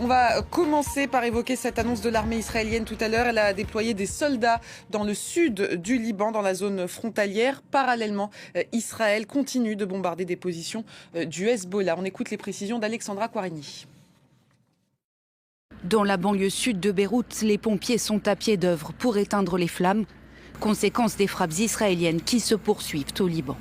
On va commencer par évoquer cette annonce de l'armée israélienne tout à l'heure. Elle a déployé des soldats dans le sud du Liban, dans la zone frontalière. Parallèlement, Israël continue de bombarder des positions du Hezbollah. On écoute les précisions d'Alexandra Quarini. Dans la banlieue sud de Beyrouth, les pompiers sont à pied d'œuvre pour éteindre les flammes, conséquence des frappes israéliennes qui se poursuivent au Liban.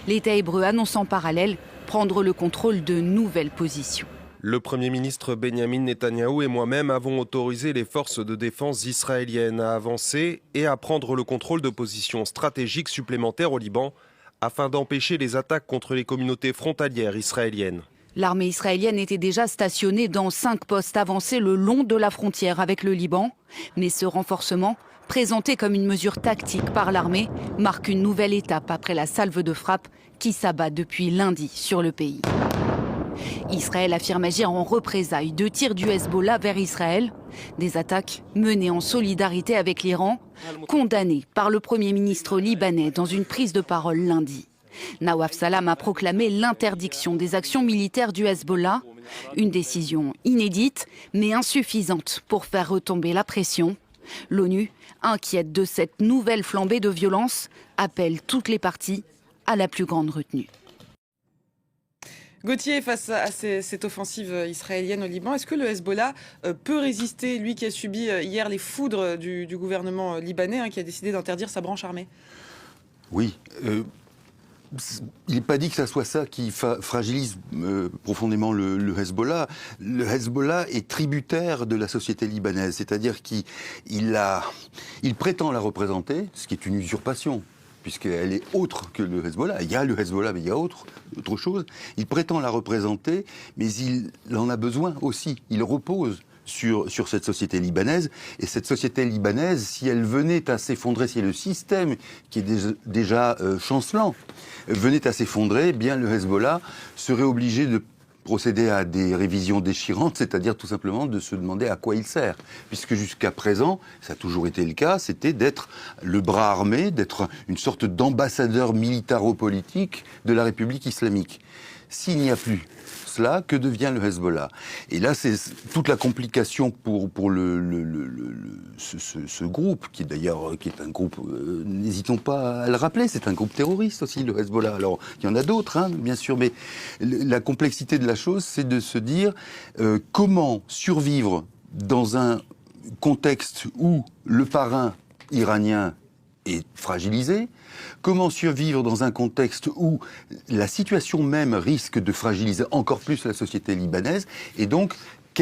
L'État hébreu annonce en parallèle prendre le contrôle de nouvelles positions. Le Premier ministre Benyamin Netanyahou et moi-même avons autorisé les forces de défense israéliennes à avancer et à prendre le contrôle de positions stratégiques supplémentaires au Liban afin d'empêcher les attaques contre les communautés frontalières israéliennes. L'armée israélienne était déjà stationnée dans 5 postes avancés le long de la frontière avec le Liban. Mais ce renforcement, présenté comme une mesure tactique par l'armée, marque une nouvelle étape après la salve de frappe qui s'abat depuis lundi sur le pays. Israël affirme agir en représailles de tirs du Hezbollah vers Israël. Des attaques menées en solidarité avec l'Iran, condamnées par le Premier ministre libanais dans une prise de parole lundi. Nawaf Salam a proclamé l'interdiction des actions militaires du Hezbollah. Une décision inédite, mais insuffisante pour faire retomber la pression. L'ONU, inquiète de cette nouvelle flambée de violence, appelle toutes les parties à la plus grande retenue. Gauthier, face à cette offensive israélienne au Liban, est-ce que le Hezbollah peut résister, lui qui a subi hier les foudres du gouvernement libanais, qui a décidé d'interdire sa branche armée ? Oui. Il n'est pas dit que ça soit ça qui fragilise profondément le Hezbollah. Le Hezbollah est tributaire de la société libanaise, c'est-à-dire qu'il prétend la représenter, ce qui est une usurpation, puisqu'elle est autre que le Hezbollah. Il y a le Hezbollah, mais il y a autre chose. Il prétend la représenter, mais il en a besoin aussi. Il repose sur cette société libanaise. Et cette société libanaise, si elle venait à s'effondrer, si le système, qui est déjà chancelant, venait à s'effondrer, eh bien le Hezbollah serait obligé de procéder à des révisions déchirantes, c'est-à-dire tout simplement de se demander à quoi il sert. Puisque jusqu'à présent, ça a toujours été le cas, c'était d'être le bras armé, d'être une sorte d'ambassadeur militaro-politique de la République islamique. S'il n'y a plus cela, que devient le Hezbollah ? Et là, c'est toute la complication pour ce groupe, qui est un groupe, n'hésitons pas à le rappeler, c'est un groupe terroriste aussi, le Hezbollah. Alors, il y en a d'autres, bien sûr, mais la complexité de la chose, c'est de se dire comment survivre dans un contexte où le parrain iranien est fragilisé. Comment survivre dans un contexte où la situation même risque de fragiliser encore plus la société libanaise ? Et donc,